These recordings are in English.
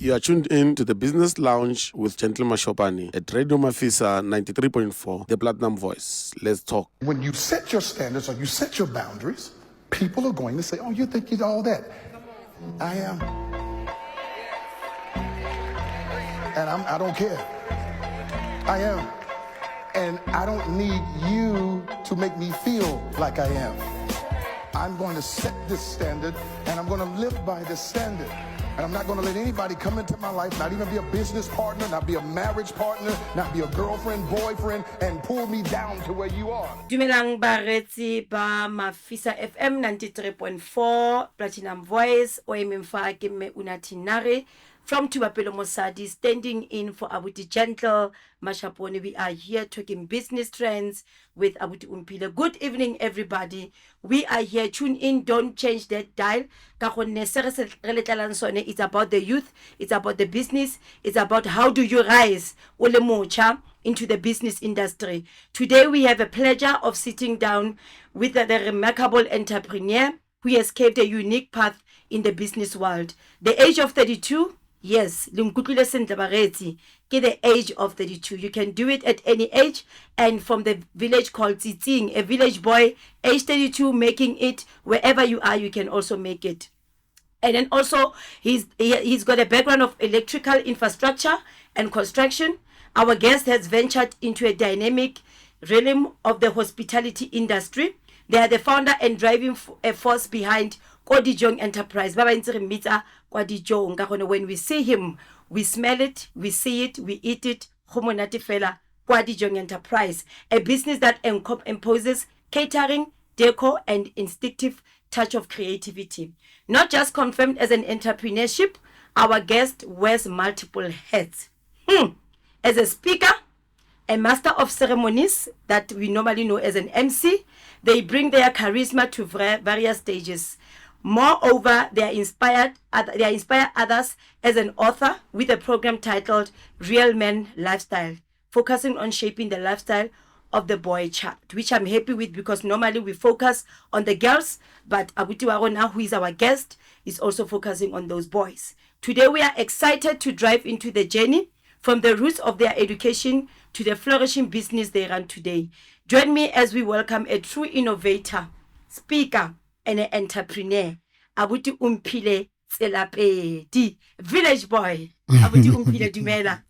You are tuned in to the Business Lounge with Gentle Mashopani at Radio Mafisa 93.4, the Platinum Voice. Let's talk. When you set your standards or you set your boundaries, people are going to say, oh, you think you're all that. I am. And I don't care. I am. And I don't need you to make me feel like I am. I'm going to set this standard, and I'm going to live by this standard. And I'm not going to let anybody come into my life, not even be a business partner, not be a marriage partner, not be a girlfriend, boyfriend, and pull me down to where you are. Dumelang baretsi ba Mafisa FM 93.4 Platinum Voice o ememfa ke me Unatinare from Tubapelo Mosadi, standing in for Abuti Gentle Mashaponi. We are here talking business trends with Abuti Umpile. Good evening, everybody. We are here. Tune in. Don't change that dial. It's about the youth. It's about the business. It's about how do you rise into the business industry. Today, we have a pleasure of sitting down with the remarkable entrepreneur who escaped a unique path in the business world. The age of 32. Yes, the age of 32. You can do it at any age. And from the village called Tsiting, a village boy, age 32, making it wherever you are, you can also make it. And then also, he's got a background of electrical infrastructure and construction. Our guest has ventured into a dynamic realm of the hospitality industry. They are the founder and driving force behind Kodijong Enterprise. When we see him, we smell it, we see it, we eat it. Kodijong Enterprise, a business that imposes catering, decor, and instinctive touch of creativity. Not just confirmed as an entrepreneurship, our guest wears multiple hats. As a speaker, a master of ceremonies that we normally know as an MC, they bring their charisma to various stages. Moreover, they inspire others as an author with a program titled Real Men Lifestyle, focusing on shaping the lifestyle of the boy child, which I'm happy with because normally we focus on the girls, but Abuti Warona, who is our guest, is also focusing on those boys. Today, we are excited to dive into the journey from the roots of their education to the flourishing business they run today. Join me as we welcome a true innovator, speaker, and an entrepreneur, Abuti Umpile Tselapedi, village boy. Abuti Umpile Dumela.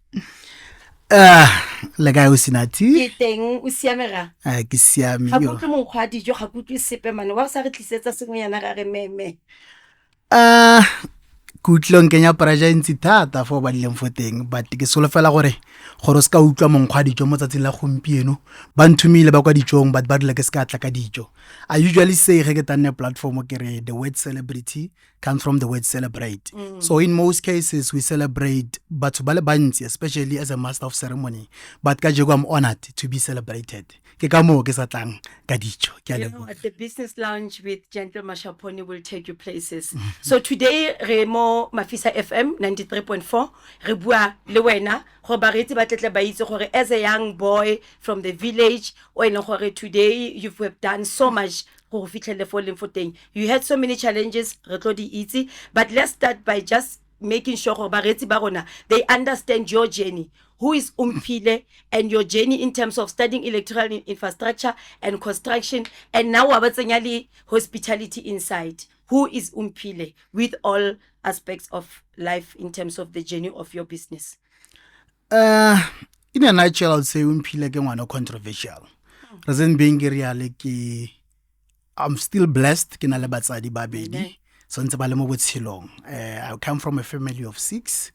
Lega o sinati Ke teng o siamera. Ke siame Ha yo kutlo mo khwa dijo ga kutlo sepe man wa sa re tlisetsa sengwenyana ga re meme. kutlong kenya praja ntsi thata for ba dileng foteng but ke solofela gore ska utlwa monkgwa dijo mo tsatsing la gompieno ba nthumile ba kwa dijong but ba dile ke ska tla ka dijo. I usually say ge ke tanne platform ke re the word celebrity comes from the word celebrate. So in most cases we celebrate batho ba le bantsi, especially as a master of ceremony, but ka jego I'm honored to be celebrated. Ke ka mo ke sa tlang ka dijo ke a leboga. At the Business Lounge with Gentle Mashaponi will take you places. So today Remo Mafisa FM 93.4 re bua le wena go baretsi ba tletle ba itse gore as a young boy from the village o ene gore today you've done so much. You had so many challenges, but let's start by just making sure they understand your journey. Who is Umpile and your journey in terms of studying electrical infrastructure and construction, and now hospitality inside. Who is Umpile with all aspects of life in terms of the journey of your business? In a nutshell, I would say Umpile ke ngwana controversial. Reason being I'm still blessed ke na le batsadi ba bedi so ntse ba le mo botshelong. I come from a family of 6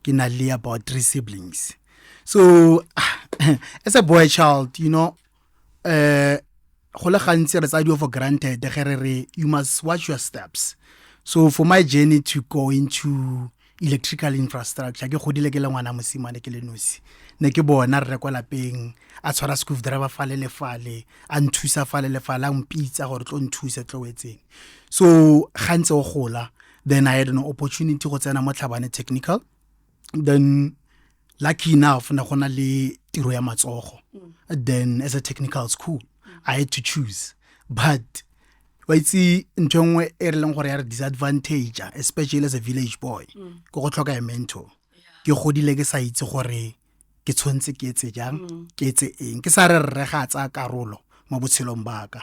ke na le about 3 siblings. So as a boy child, you know, go le gantsi re tsadiwa for granted you must watch your steps. So for my journey to go into electrical infrastructure ke godile ke le ngwana mosimane ke le nosi ne ke bona re kwa lapeng a tshwara screw driver fale le fale a nthusa fale le fale a mpitsa gore tlo nthusa tlo wetseng. So gantse o gola, then I had an opportunity go tsena mo Tlhabane Technical, then lucky enough na gona le tiro ya matsogo. Then as a technical school I had to choose, but wa itse ntho nngwe e re leng gore ya re disadvantage especially as a village boy go go tlhoka a mentor ke godile ke sa itse gore ke tshwantse ke etse jang ke etse eng ke sa re rega tsa karolo mo botshelong baka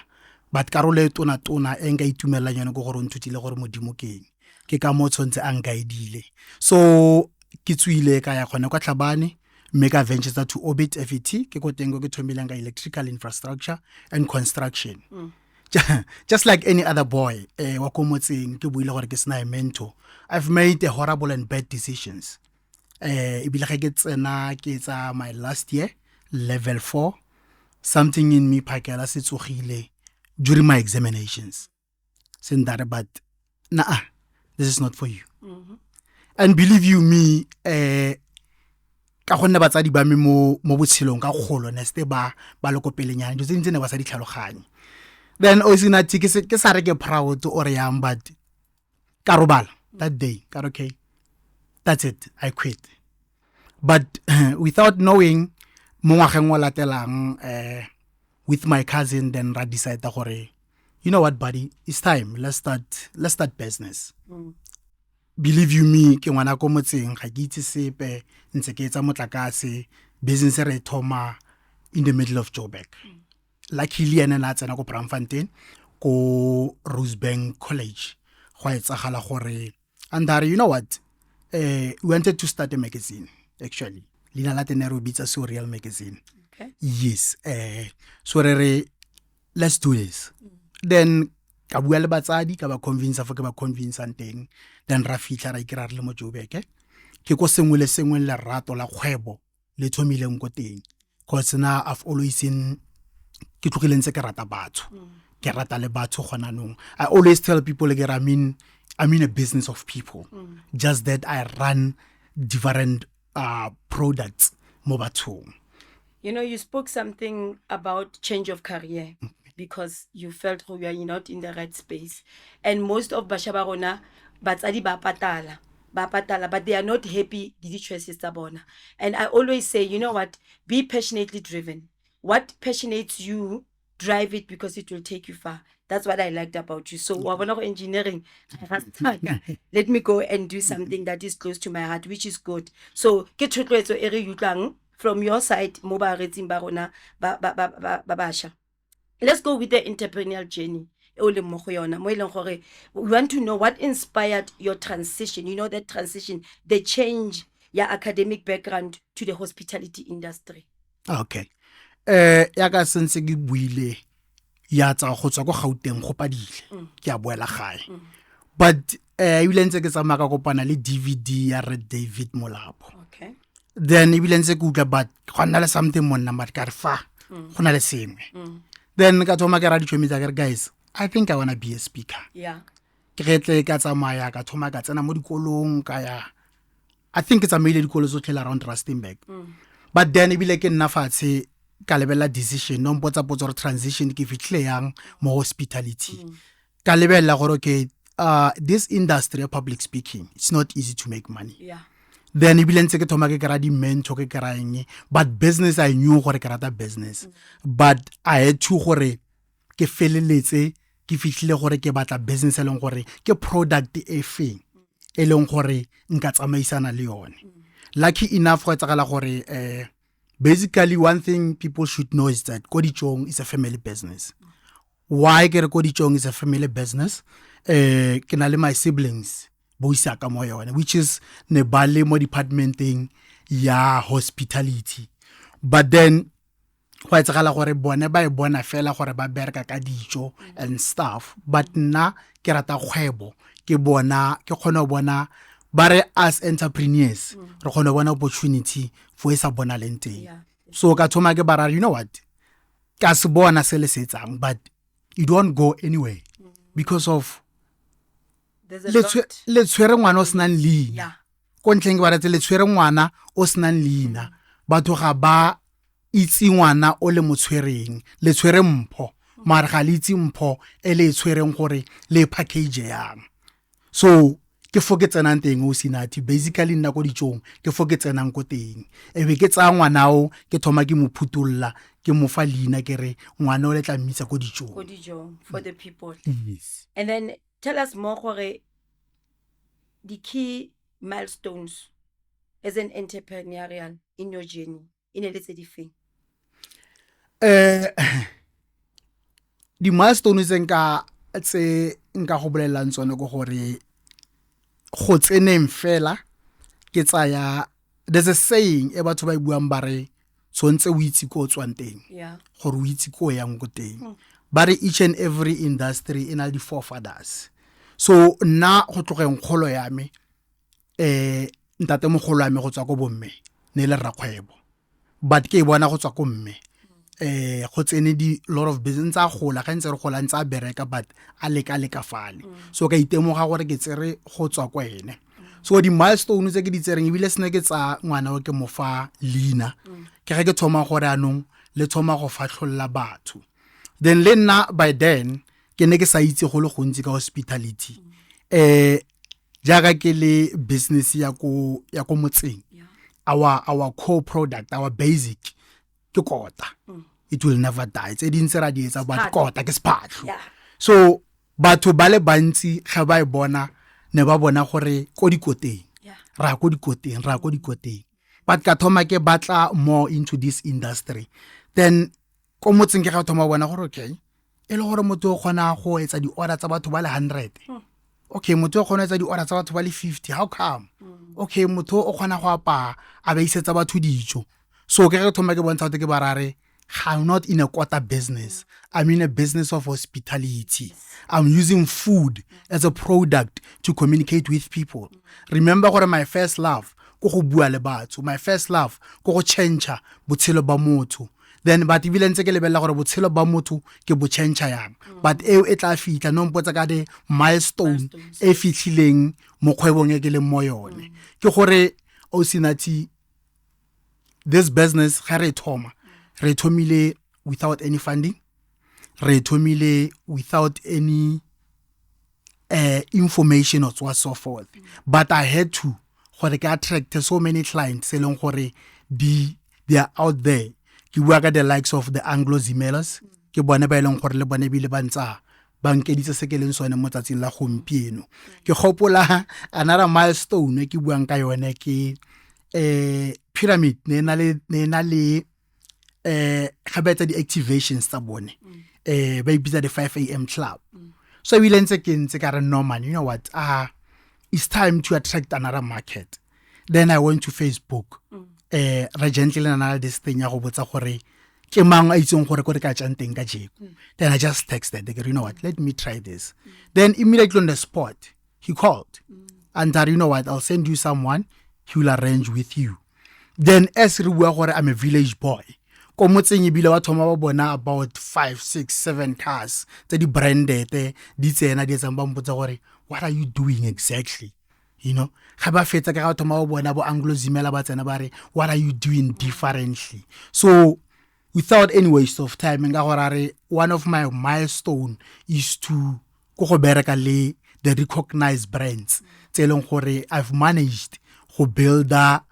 but karolo e tona e nka itumelela yone go gore o nthutile gore modimo keng ke ka mo tshwantse a nkaedile so ke tswile ka ya gone kwa Tlhabane mme ka ventures to Orbit FET ke go teng go ke thomileng ka electrical infrastructure and construction just like any other boy wa ko motseng ke buile gore ke sena a mentor. I've made a horrible and bad decisions ebile ga ke tsena ke tsa my last year level 4 something in me phakela se tsogile during my examinations saying that but this is not for you and believe you me ka gonne batsadi ba me mo botshelong ka kgolo neste ba le ko pelenyana jo tsentse ne ba sa di tlhaloganye then o sina ke sa re ke proud or yang but ka robala that day ka okay that's it I quit but without knowing mo ngwageng wa latelang with my cousin then ra decide gore you know what buddy it's time let's start business believe you me ke ngwana ko motseng ga ke itse sepe ntse ke etsa motlakase business re thoma in the middle of Joburg luckily ene na tsena ko Braamfontein ko Rosebank College go etsagala gore and you know what we wanted to start a magazine actually lina la tene re bitsa so real magazine okay yes so re let's do this then ka bua le batsadi ka ba convince fa ke ba convince teng then ra fitla ra ikira re le mo Joburg ke go sengwe le sengwe le rato la kgwebo le thomileng ko teng cause now I've always seen ke tlogile ntse ke rata batho ke rata le batho gona nong I always tell people like I'm in a business of people just that I run different products mo bathong. You know, you spoke something about change of career because you felt you are not in the right space. And most of Basha ba rona batsadi ba patala, but they are not happy with the choices tsa bona. And I always say, you know what, be passionately driven. What passionates you, drive it because it will take you far. That's what I liked about you. So engineering, let me go and do something that is close to my heart, which is good. So from your side, let's go with the entrepreneurial journey. We want to know what inspired your transition. You know, that transition, the change your academic background to the hospitality industry. Okay. Ya ka sense ke buile ya tsa go tswa go Gauteng go padile ke a boela gae but ile ntse ke tsamaya ka kopana le DVD ya Red David Molapo Okay. then ile ntse ke utla but gona le something monna but ka re fa gona le sengwe then ka thoma ke ra ditšhomi tsa ke guys I think I want to be a speaker. Yeah. Ke getle ka tsamaya ka thoma ka tsena mo dikolong ka ya I think it's a mail dikolo tsotlhe around Rustenburg but then ebile ke nna fatshe ka lebella decision no mpotsa potso re transition ke fitlhe yang mo hospitality ka lebella gore okay this industry of public speaking it's not easy to make money. Yeah. Then ebile ntse ke thoma ke kra di mentor ke kra eng but business I knew gore ke rata business but I had to gore ke feleletse ke fitlhile gore ke batla business e leng gore ke product e feng e leng gore nka tsamaisana le yone. Lucky enough go tsagala gore basically one thing people should know is that Kodichong is a family business. Why ke re Kodichong is a family business? Ke na le my siblings bo isa ka mo yone which is ne bale mo departmenting ya hospitality. But then go etsagala gore bone ba e bona fela gore ba bereka ka dijo and stuff but nna ke rata kgwebo ke bona ke kgona bona bare as entrepreneurs re kgona bona opportunity for isa bona lenteng. So ka thoma ke bara you know what ka se bona se le setsang but you don't go anywhere because of There's a lot. le tshwere ngwana o senang leina. Yeah. Ko ntleng ke ba retse le tshwere ngwana o senang leina batho ga ba itse ngwana o le motshwereng le tshwere mpho mara ga le itse mpho e le tshwereng gore le package yang. So ke fo ke tsenang teng o Sinati basically nna ko dijong ke fo ke tsenang ko teng e be ke tsaya ngwanao ke thoma ke mo phutulla ke mo fa leina ke re ngwana o le tla mmitsa ko dijong for the people. Yes. And then tell us more gore the key milestones as an entrepreneurial in your journey in a little different. Di milestones tse nka go bolelang tsone go gore go tseneng fela ke tsaya there's a saying e batho ba buang ba re tsontse o itse ko tswang teng gore o itse ko yang go teng ba re each and every industry ina di forefathers so nna go tlogeng kgolo ya me ntate mogolo ya me go tswa ko bomme ne le rakgwebo but ke bona go tswa ko mme go tsene di lot of business a gola ga ntse re gola ntse a bereka but a leka fale so ka itemoga gore ke tsere go tswa kwa ene so di milestones tse ke di tsereng ebile sene ke tsa ngwana o ke mo fa leina ke ga ke thoma gore anong le thoma go fatlholla batho then le nna by then ke ne ke sa itse go le gontsi ka hospitality jaaka ke le business ya ko motseng our core product our basic ke kota it will never die tse dintse ra di etsa but kota ke sephatlo so batho ba le bantsi ga ba e bona ne ba bona gore ko dikoteng ra ko dikoteng but ka thoma ke batla more into this industry then ko motseng ke ga thoma bona gore okay e le gore motho o kgona go etsa di order tsa batho ba le 100 okay motho o kgona etsa di order tsa batho ba le 50 how come okay motho o kgona go apa a ba isetsa batho dijo so ke re thoma ke bontsha ke barare I'm not in a quarter business. I'm in a business of hospitality. I'm using food as a product to communicate with people. Remember what my first love ko go bua le batho. My first love ko go change botshelo ba motho. Then but ebile ntse ke lebella gore botshelo ba motho ke bo change yang. But e tla fitla no mpotsa ka de milestone e fitlhileng mo kgwebong e ke le mo yone. Ke gore o Sinati this business ga re thoma re thomile without any funding re thomile without any information or so forth but I had to gore ke attract so many clients seleng gore they are out there ke bua ka the likes of the Anglo Zimelas ke bone ba eleng gore le bone bile ba ntsa bankeditse se ke leng sone mo tsatsing la gompieno ke gopola another milestone ke buang ka yone ke Pyramid ne na le ga ba etsa di-activations tsa bone ba ibitsa the 5 a.m. club so we learned ke ka re normal you know what it's time to attract another market then I went to Facebook re gently nana this thing ya go botsa gore ke mang a itseng gore ko re ka tšang teng ka jeko then I just texted you know what let me try this then immediately on the spot he called and you know what I'll send you someone he will arrange with you then as re bua gore I'm a village boy ko motseng ebile wa thoma ba bona about 5 6 7 cars tse di branded di tsena di tsang ba mpotsa gore what are you doing exactly you know ga ba fetsa ka ga thoma ba bona bo Anglo Zimela ba tsena ba re what are you doing differently so without any waste of time nga gore one of my milestone is to go bereka le the recognized brands tseleng gore I've managed go build a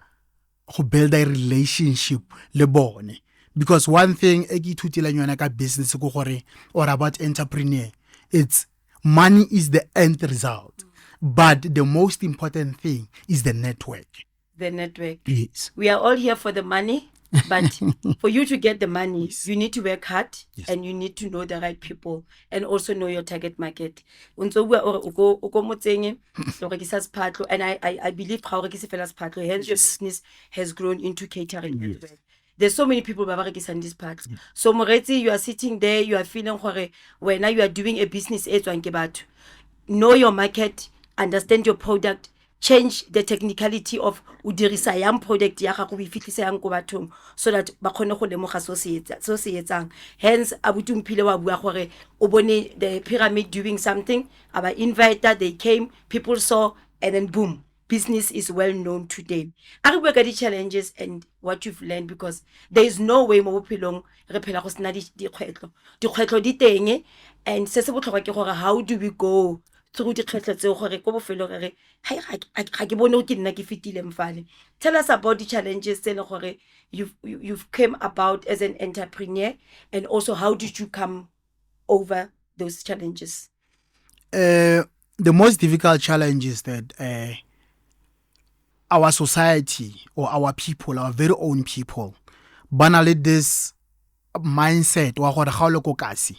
relationship le bone because one thing e ke ithutile yona ka business go gore or about entrepreneur it's money is the end result but the most important thing is the network. Yes, we are all here for the money but for you to get the money you need to work hard and you need to know the right people and also know your target market untso bua o go motseng lo rekisa sephatlo and I believe ga o rekise fela sephatlo hence your business has grown into catering. There's so many people ba rekisang this part so moretsi you are sitting there you are feeling gore when you are doing a business e tswang ke batho know your market understand your product change the technicality of o dirisa yang product ya gago o fitlhisa yang go bathong so that ba kgone go lemoga so se etsang hence abutumphile wa bua gore o bone the Pyramid doing something aba inviter they came people saw and then boom business is well known today. I work at the challenges and what you've learned because there is no way mo bophelong re phela go sena di kgwetlo di teng and se se botlhokwa ke gore how do we go through dikgetlo tseo gore ko bofelo re hai ga ke bone ke nna ke fitile mfale. Tell us about the challenges tse le gore you've came about as an entrepreneur, and also how did you come over those challenges? The most difficult challenge is that our society or our people, our very own people, banally this mindset wa gore ga o le ko kasi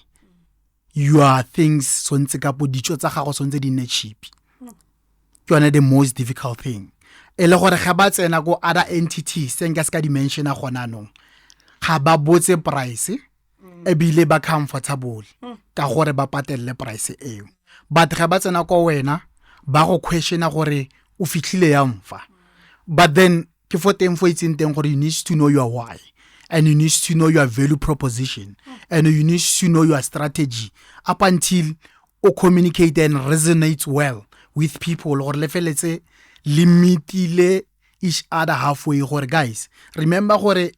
your things sontse ka po ditso tsa gago sontse di nne cheap. Ke yone the most difficult thing. E le gore ga ba tsena go other entities tse nka se ka dimension a gona nong ga ba botse price e bile ba comfortable ka gore ba patelle price eo, but ga ba tsena ko wena ba go questiona gore o fitlhile ya mfa. But then ke for teng for itseng teng gore you need to know your why, and you need to know your value proposition, and you need to know your strategy up until o communicate and resonate well with people, or lefeletse limitile each other halfway. Gore guys, remember gore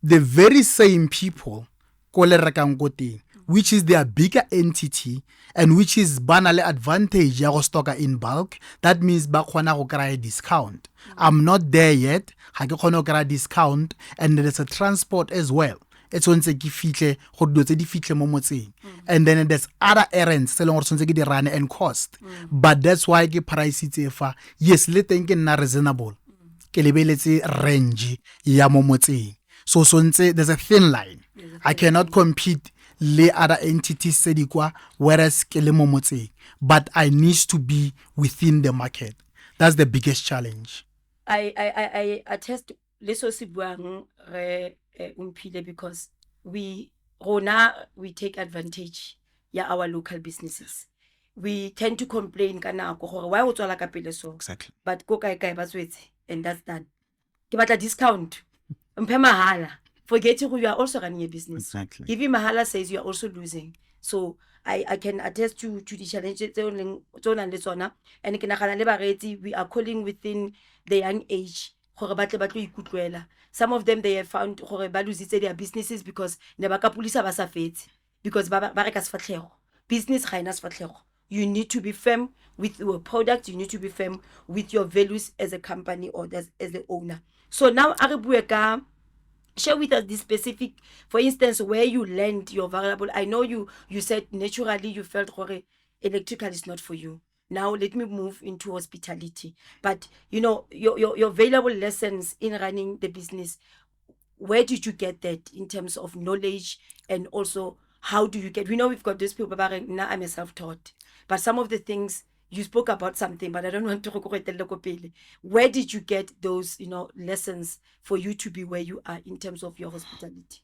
the very same people ko le rekang ko teng, which is their bigger entity and which is banale advantage ya go stocka in bulk, that means ba khona go kry discount. I'm not there yet, ha ke khona go kry discount, and there's a transport as well. It's once ke fitle go dilo tse di fitle mo motseng, and then there's other errands tse leng gore tshwanetse ke di run and cost, but that's why ke price tse fa yes le teng ke nna reasonable ke lebeletse range ya mo motseng. So there's a thin line. I cannot compete le other entities tse di kwa whereas ke le mo motseng, but I need to be within the market. That's the biggest challenge. I attest leso se buang re umphile, because we take advantage ya our local businesses. We tend to complain ka nako gore why o tswala ka pele so, Exactly. but ko kae ba tswetse, and that's done. Ke batla discount mphe mahala, forgetting who you are also running a business. Exactly. Giving mahala says you are also losing. So I can attest to the challenges tsona le tsona, and ke nagana le baretsi we are calling within the young age gore batle ikutlwela. Some of them, they have found gore ba lositse their businesses because ne ba ka pulisa ba sa fetse, because ba reka sefatlhego. Business ga ena sefatlhego. You need to be firm with your product, you need to be firm with your values as a company or as the owner. So now a re bue ka, share with us this specific, for instance, where you learned your variable. I know you said naturally you felt gore electrical is not for you. Now let me move into hospitality. But you know, your valuable lessons in running the business, where did you get that in terms of knowledge, and also how do you get, we know we've got those people now I'm a self-taught, but some of the things you spoke about something, but I don't want to go pele. Where did you get those, you know, lessons for you to be where you are in terms of your hospitality?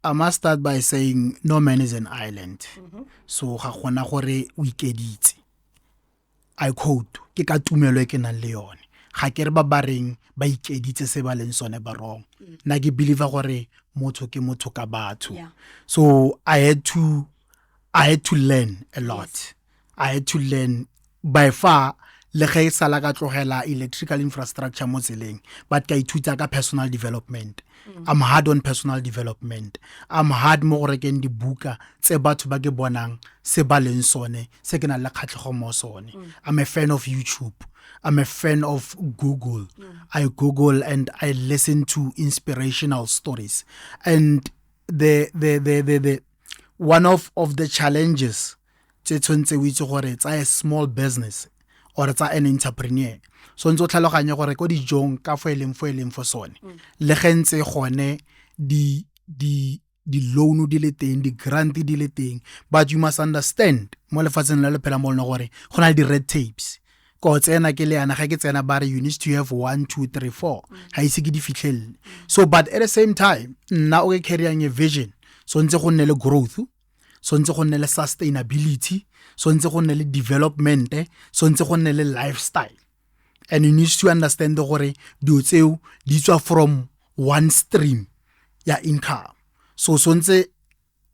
I must start by saying no man is an island. So ga gona gore o ikeditse. I quote, ke ka tumelo e ke nang le yone. Ga ke re ba bareng ba ikeditse se ba leng sone ba wrong. Na ke believe gore motho ke motho ka batho. Yeah. So I had to learn a lot. Yes. I had to learn by far le ge sala ka tlogela electrical infrastructure mo tseleng, but ka ithuta ka personal development. I'm hard on personal development. I'm hard mo gore ke di buka tse batho ba ke bonang se ba leng sone se ke na le khatlego mo sone. I'm a fan of YouTube. I'm a fan of Google. I Google and I listen to inspirational stories. And the one of the challenges tse tshwantse o itse gore it's a small business or it's an entrepreneur. So ntse o tlhaloganya gore ko dijong ka foeleng for sone le gentse gone di loan di le teng, di grant di le teng, but you must understand mo lefatsheng le le phela mo lona gore go na di red tapes. Ko tsena ke le ana ga ke tsena bare you need to have 1 2 3 4 ha ise ke di fitlhelle. So but at the same time nna o ke carrying a vision, so ntse go nne le growth, so ntse go nne le sustainability, so ntse go nne le development, so ntse go nne le lifestyle. And you need to understand gore dio tseo di tswa from one stream ya income. So ntse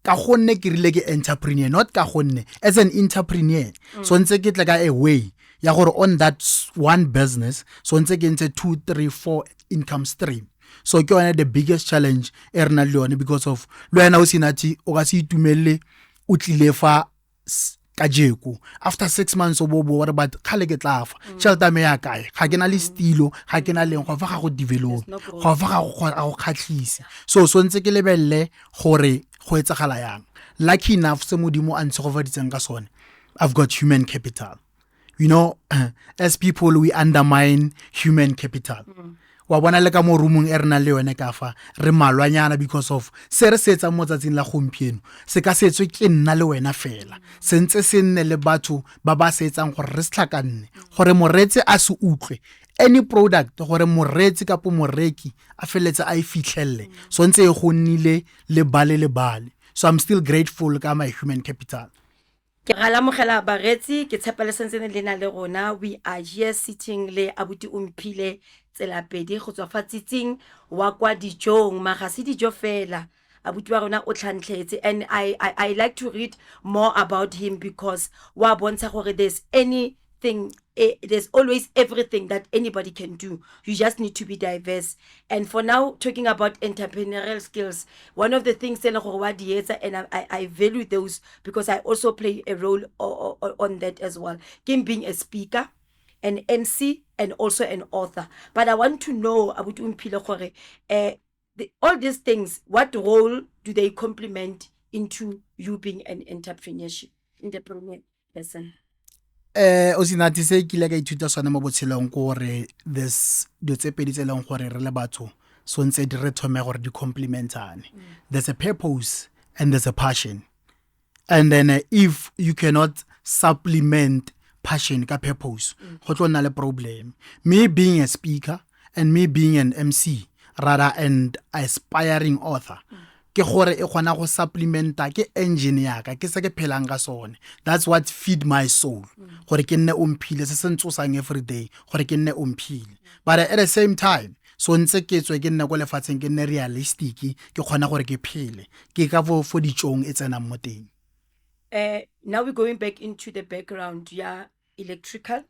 ka gonne ke rile ke entrepreneur, not ka gonne as an entrepreneur. So ntse ke tla ka a way ya gore on that one business, so ntse ke ntse 2 3 4 income stream. So ke one the biggest challenge e rena le yone, because of lo yana o sinati o ka se itumelle o tlile fa kajeko after 6 months o bo re but khale ke tlafa tšhelete me ya kae ga ke na le stilo ga ke na leng go fa ga go develop go fa ga go khatlhise so ntse ke lebelle gore go etsagala yang lucky enough se modimo a ntse go vaditseng ka sone I've got human capital. You know, as people, we undermine human capital. Wa bona le ka mo roomong e rena le yone ka fa re malwanyana because of se re setsa mo tsatsing la gompieno se ka setswe ke nna le wena fela sentse se nne le batho ba ba setsang gore re setlhakanne gore moretsi a se utlwe any product gore moretsi ka po moreki a feletse a fitlhelle so ntse e go nnile le bale so I'm still grateful ka my human capital. Ke galamogela baretsi ke tshepele sentsene le na le rona we are here sitting le abuti Umphile Tselapedi go tswa fatsitsing wa kwa dijong magasi dijo fela abuti wa rona o tlhantlhetse and I like to read more about him because wa bontsha gore there's always everything that anybody can do. You just need to be diverse. And for now, talking about entrepreneurial skills, one of the things and I value those because I also play a role on that as well. Being a speaker, an MC, and also an author. But I want to know, Abuti Umphile, all these things, what role do they complement into you being an entrepreneur person? O sinati se ke le ka ithuta sone mo botshelong gore this do tse pedi tse leng gore re le batho so ntse di re thome gore di complementane. There's a purpose and there's a passion. And then if you cannot supplement passion ka purpose go tlo nna le problem. Me being a speaker and me being an MC rather and aspiring author ke gore e gona go supplementa ke engine ya ka ke se ke phelang ka sone. That's what feed my soul gore ke nne Umphile se se ntsosang every day gore ke nne Umphile but at the same time so ntse ke tswe ke nne go lefatsheng ke nne realistic ke gona gore ke phele ke ka fo ditšong e tsena mo teng. Now we're going back into the background electrical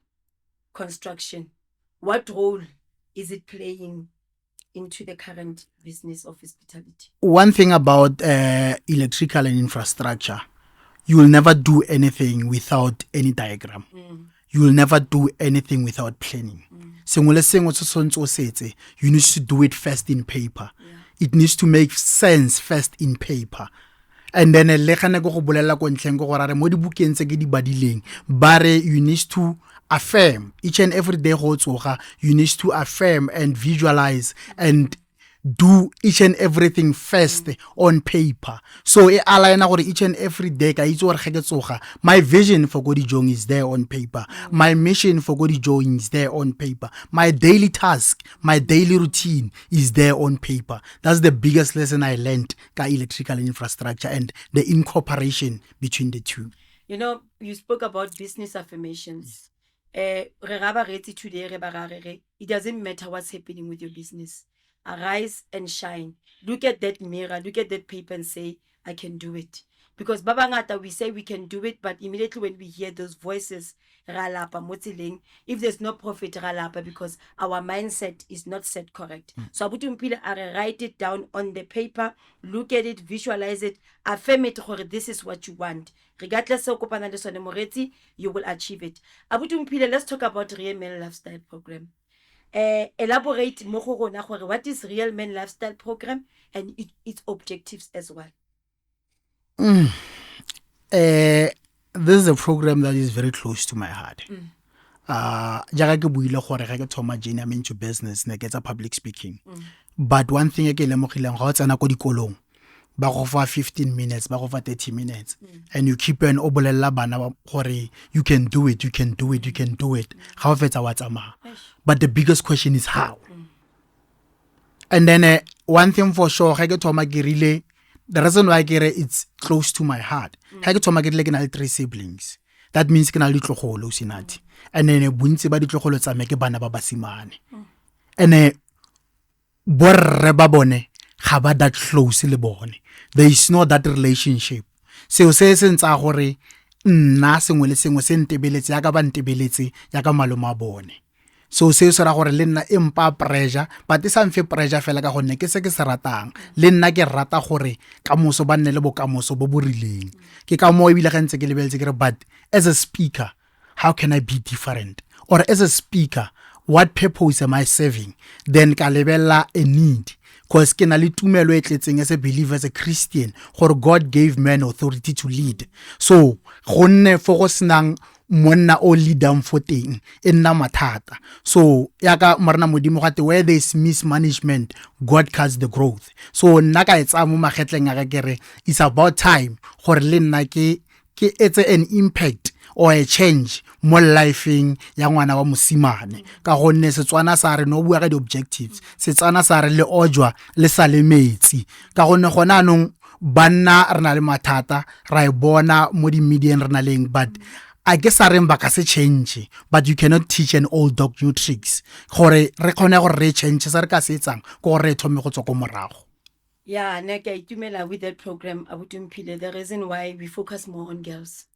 construction. What role is it playing into the current business of hospitality? One thing about electrical and infrastructure, you will never do anything without any diagram. You will never do anything without planning. You need to do it first in paper. It needs to make sense first in paper. And then you need to affirm each and every day you need to affirm and visualize and do each and everything first on paper. So each and every day my vision for Godijong is there on paper. My mission for Godijong is there on paper. My daily task, my daily routine is there on paper. That's the biggest lesson I learned ka electrical infrastructure and the incorporation between the two. You know, you spoke about business affirmations. Today, it doesn't matter what's happening with your business. Arise and shine. Look at that mirror, look at that paper and say, I can do it. Because Babangata, we say we can do it, but immediately when we hear those voices, if there's no profit, because our mindset is not set correct. So Abuti Umphile, write it down on the paper, look at it, visualize it, affirm it, this is what you want. Regardless of you will achieve it. Abuti Umphile, let's talk about Real Men Lifestyle Program. Elaborate what is Real Men Lifestyle Program and its objectives as well. This is a program that is very close to my heart. I'm into business, public speaking. But one thing I can 15 minutes, 30 minutes. And you keep an obolella bana you can do it, you can do it, you can do it. But the biggest question is how. And then one thing for sure, the reason why it's close to my heart. I get 3 siblings. That means I little sinati. And then bunti ba ditlogolo tsa me ke bana ba basimane. And borre ba bone ga ba that close le bone. There is no that relationship. Se se ntsha gore nna sengwe le sengwe se ntebeletse ya ka ba ntebeletse ya ka maloma bone. so seo se ra gore le nna empa pressure but e sa mfe pressure fela ka gonne ke se ke se ratang le nna ke rata gore kamoso ba nne le bokamoso bo bo rileng ke ka mo ebile ga ntse ke lebeletse ke re but as a speaker how can I be different or as a speaker what purpose am I serving then ka lebella a need because ke na le tumelo e tletseng as a believer as a Christian gore God gave man authority to lead so gonne fo go senang monna o leadang fo teng e nna mathata so yaka morena modimo gate where there is mismanagement God cuts the growth so nna ka etsa mo magetleng a ke re it's about time gore le nna ke etse an impact or a change mo lifeng ya ngwana wa mosimane ka gonne Setswana sa re no bua ka di-objectives Setswana sa re le ojwa le sa le metsi ka gonne gona anong banna re na le mathata ra e bona mo di-media re na leng but I guess sa reng ba ka se change but you cannot teach an old dog new tricks gore re kgone gore re change sa re ka se etsang go re thome go tswa ko morago. Yeah, Neka itumela with that program Abutumphile the reason why we focus more on girls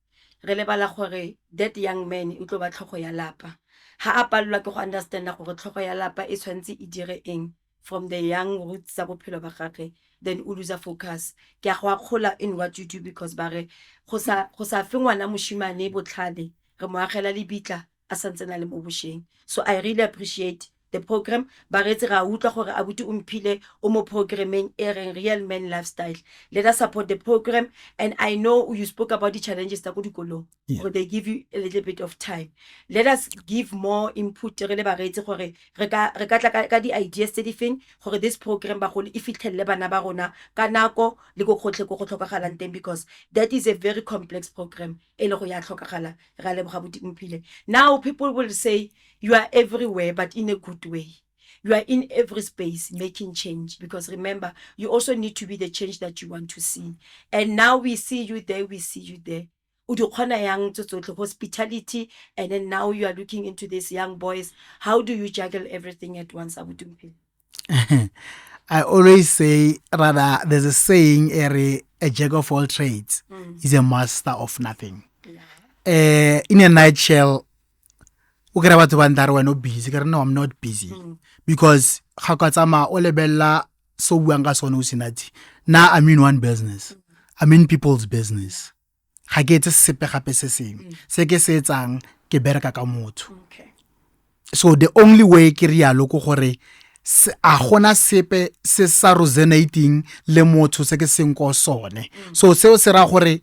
re lebala gore that young man o tlo ba tlhogo ya lapa ha a palelwa ke go understand gore tlhogo ya lapa e tshwantse e dire eng from the young roots tsa bophelo ba gagwe then o lose focus ke a go akgola in what you do because ba re go sa fe ngwana moshimane botlhale re mo agela le bitla a santsena le mo bosheng so I really appreciate the program ba re ra utla gore Abuti Umphile o mo programming real men lifestyle let us support the program and I know you spoke about the challenges tsa go dikolo or they give you a little bit of time let us give more input re le ba re itse gore re ka tla ka di ideas tse di feng gore this program ba go e fitlhelle bana ba rona ka nako le go khotle go tlhokagalang teng because that is a very complex program e le go ya tlhokagala ra le Abuti Umphile now people will say you are everywhere but in a good way you are in every space making change because remember you also need to be the change that you want to see and now we see you there o di khona yang tsotlhe hospitality and then now you are looking into these young boys how do you juggle everything at once Abuti Umphile? I always say rather there's a saying a jack of all trades is a master of nothing in a nutshell o kry batho ba ntare wena o busy ke re no I'm not busy because ga ka tsama o lebella so buang ka sone o sinati na I'm in one business I'm in people's business ga ke etse sepe gape se seng se ke se etsang ke bereka ka motho so the only way ke rialo go gore a gona sepe se sa resonating le motho se ke seng go sone so seo se ra gore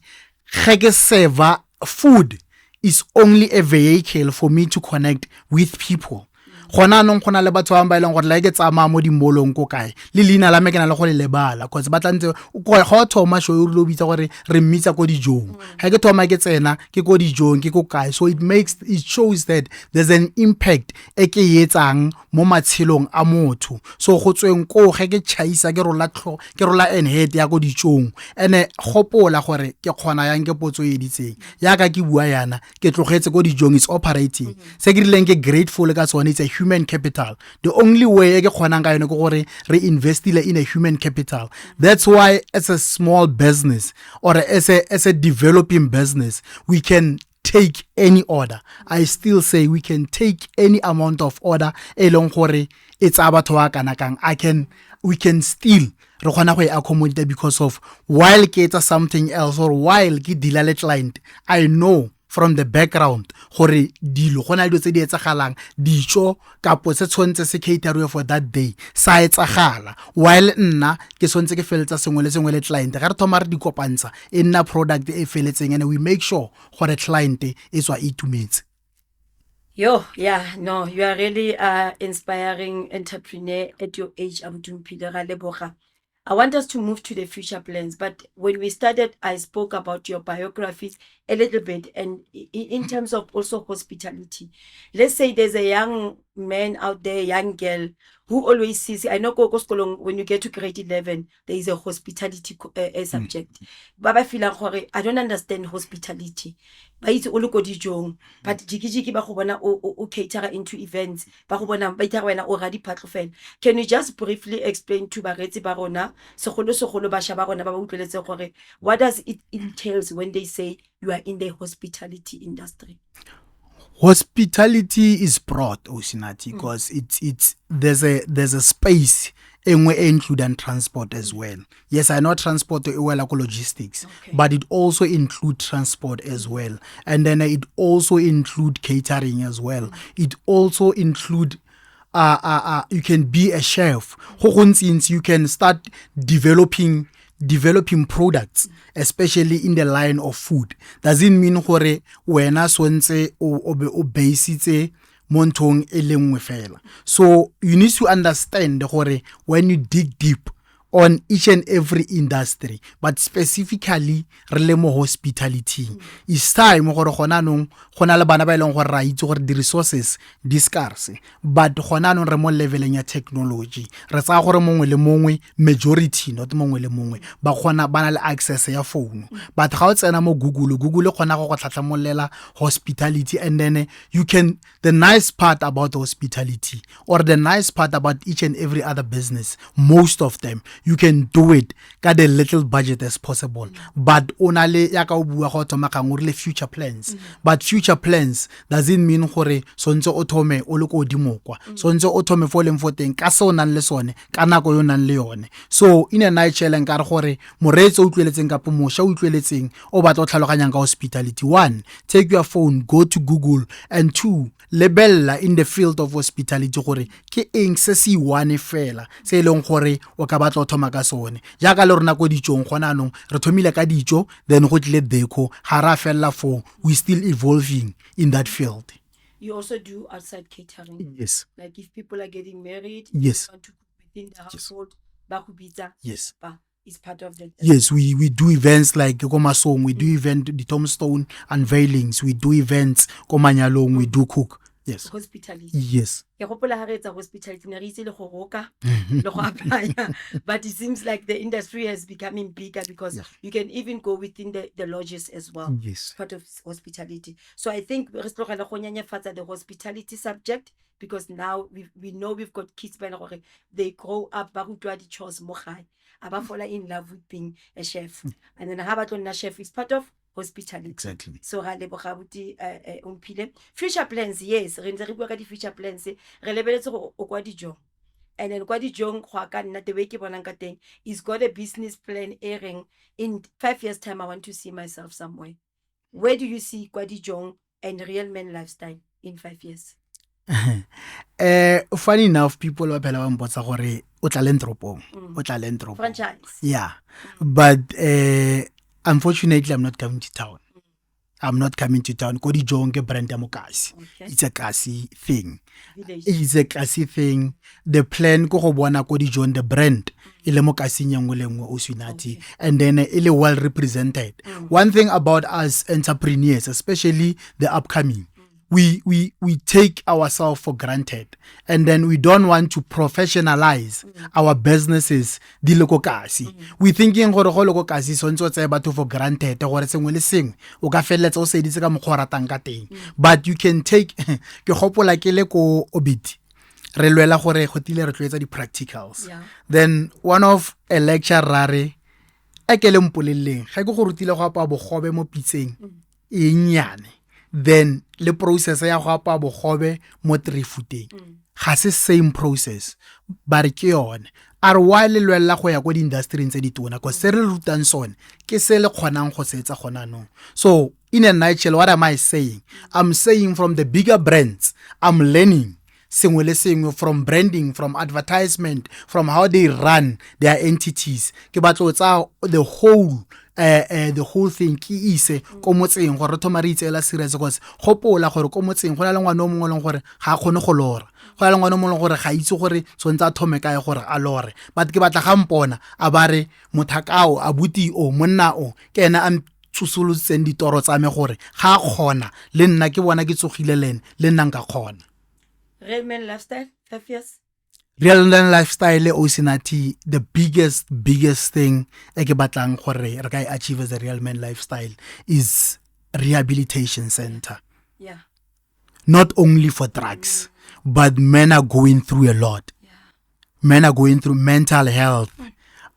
ge ke serve food is only a vehicle for me to connect with people. Gona nong gona le batho ba ileng gore la ke tsama mo di molong ko kae le lina la me ke na le go le lebala cause ba tlantse go thoma show re lo bitsa gore re mmitsa ko dijong ha ke thoma ke tsena ke ko dijong ke ko kae so it shows that there's an impact e ke etsang mo matshelong a motho so go tsweng ko ge ke chaisa ke rola en head ya ko dijong ene gopola gore ke khona yang ke potso e ditseng ya ka ke bua yana ke tlogetse ko dijong is operating se ke rileng ke grateful ka tsone it's a human capital the only way ke khonang ka yone go gore re investile in a human capital that's why as a small business or as a developing business we can take any order I still say we can take any amount of order elong gore it's batho wa kana kang we can still re khona go accommodate because of while ke etsa something else or while ke deal le client I know from the background gore dilo gona dilo tse di etsagalang dicho kapo se tshwantse se cater for that day sa etsagala while nna ke tshwantse ke feletsa sengwe le client ga re thoma re di kopantsa e nna product e feletseng and we make sure gore client e tswa itumetse. You are really inspiring entrepreneur at your age Abuti Umphile ra leboga. I want us to move to the future plans, but when we started, I spoke about your biographies a little bit, and in terms of also hospitality. Let's say there's a young man out there, young girl, who always sees, I know when you get to grade 11, there is a hospitality subject. Baba feel like, I don't understand hospitality. But it's all go dijong, but jiki ba go bona o cater into events, ba go bona ba itara wena o radi patlofela. Can you just briefly explain to baretsi ba rona, segolo ba sha ba rona ba ba utlweletse gore what does it entails when they say you are in the hospitality industry? Hospitality is broad, Osinati, because there's a space and we include and transport as well. Yes, I know transport like logistics, but it also include transport as well. And then it also include catering as well. It also include you can be a chef. Since you can start developing products, especially in the line of food. Doesn't mean gore wena swentse o basitse montong e lengwe fela. So you need to understand gore when you dig deep on each and every industry, but specifically re le mo hospitality, it's time gore gona nong gona le bana ba ileng gore ra itse gore the resources di scarce, but gona nong re mo leveleng ya technology re tsa gore mongwe le mongwe, majority not mongwe le mongwe ba gona bana le access ya phone. But ga o tsena mo Google gona go tlhatlhamolela hospitality, and then you can, the nice part about hospitality or the nice part about each and every other business, most of them you can do it got a little budget as possible. But onale ya ka o bua go tsoma ka ngore le future plans. But future plans doesn't mean gore sontle o thome o le go dimokwa, sontle o thome fo leng fo teng ka se o nang le sone ka nako yo nang le yone. So in a nutshell nka re gore moreetso o tlweletseng ka pomosha o tlweletseng o batla o tlhaloganyang ka hospitality. 1, take your phone, go to Google, and 2, lebella in the field of hospitality gore ke eng se se one fela se leng gore o ka batla o thoma ka sone. Ja ka le rona go dijong gona nong re thomile ka dijo, then go tle deco ha ra fella for we still evolving in that field. You also do outside catering. Yes. Like if people are getting married, Yes. they want to cook within the household, bakubita, Yes. is part of that. Yes, we do events like Komasong, we do event the tombstone unveilings, we do events Komanyalong, we do cook. Yes. Hospitality. Yes. Ke gopola ha re etsa hospitality ne re itse le go roka le go apply, but it seems like the industry has becoming bigger because you can even go within the lodges as well. Yes. Part of hospitality. So I think re tlogela go nyanyafatsa the hospitality subject, because now we know we've got kids by gore they grow up ba rutwa di chores mo gae, aba fall in love with being a chef, and then ha ba tlo nna chef is part of hospitality. Exactly. So ra leboga buti Umpile. Future plans, yes, re ntse re bua ka di future plans, re lebeletse go o kwa dijong. And then kwa dijong go ka nna the way ke bonang ka teng is got a business plan airing in 5 years time I want to see myself somewhere. Where do you see kwa dijong and Real Men Lifestyle in 5 years? Funny enough, people ba phela ba mpotsa gore o tla lentropong, o tla lentropong. Franchise. Yeah. But unfortunately I'm not coming to town. I'm not coming to town. Ko dijong ke brand ya Mokasi. Okay. It's a Kasi thing. Village. It's a Kasi thing. The plan ko go bona ko dijong the brand ile Mokasi nyangwe lengwe Osinati, and then ile well represented. One thing about us entrepreneurs, especially the upcoming, we take ourselves for granted, and then we don't want to professionalize our businesses di loko kasi. We thinking gore go loko kasi sontse tsa batho for granted gore sengwe le sengwe o ka feletsa o se ditse ka mogora tang ka teng. But you can take ke gopola ke le ko Obiti re lwela gore go tile re tloetsa di practicals. Then one of a lecturer e ke le mpoleleng ga ke go rutile go apa bogobe mo pitseng e nyane, then le process ya go apa bogobe mo trifuteng ga se same process ba re ke yone. A re wa le lwela go ya go di industry tse di tona go se re rutang sone ke se le kgonang go setsa gona no. So in a nutshell, what am I saying? I'm saying from the bigger brands I'm learning sengwe le sengwe, from branding, from advertisement, from how they run their entities. Ke batlo tsa the whole thing ke ise ko motseng gore thoma re itseela serious, because gopola gore ko motseng go na le ngwana o mongwe leng gore ga kgone go lora, go na le ngwana o mongwe gore ga itse gore tsontse a thome kae gore a lore. But ke batla ga mpona a bare mothakao abuti o monna o ke ena a tsusulutse ditoro tsa me gore ga kgona le nna ke bona ke tsogile le nna nka kgona. Real Men Lifestyle 5 years. Real Men Lifestyle Osinati, the biggest thing e ke batlang gore re ka achieve as a Real Men Lifestyle is rehabilitation center. Yeah. Not only for drugs, but men are going through a lot. Men are going through mental health,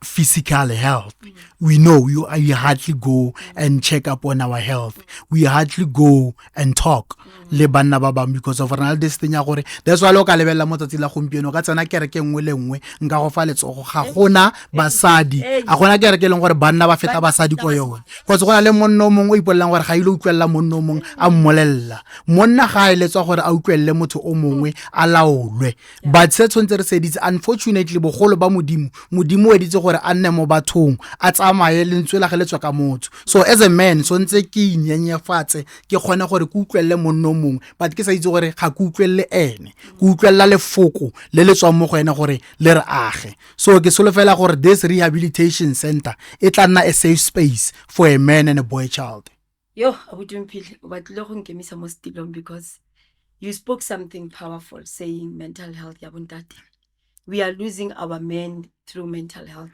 physical health. We know we hardly go and check up on our health. We hardly go and talk le banna ba bang because of rena le this thing ya gore that's why lo ka lebella mo tsatsi la gompieno ka tsena kereke nngwe le nngwe nka go fa letsogo ga gona basadi a gona kereke leng gore banna ba feta basadi ko yone because gona le monno mongwe o ipolelang gore ga ile utlwella monno mongwe a mmolella monna ga a eletswa gore a utlwelle motho o mongwe a laolwe but se tshwantse re seditse unfortunately bogolo ba modimo o editse gore a nne mo bathong a tsamaye lentswe la geletswa ka motho so as a man so ntse ke inyenyefatse ke kgone gore ke utlwelle monno mongwe but ke sa itse gore ga ke utlwelle ene ke utlwella lefoko le le tswang mo go ene gore le re age so ke solofela gore this rehabilitation center e tla nna a safe space for a man and a boy child. Yo, Abudumpile, but lokho ngimisa mo stilong because you spoke something powerful saying mental health yabuntate. We are losing our men through mental health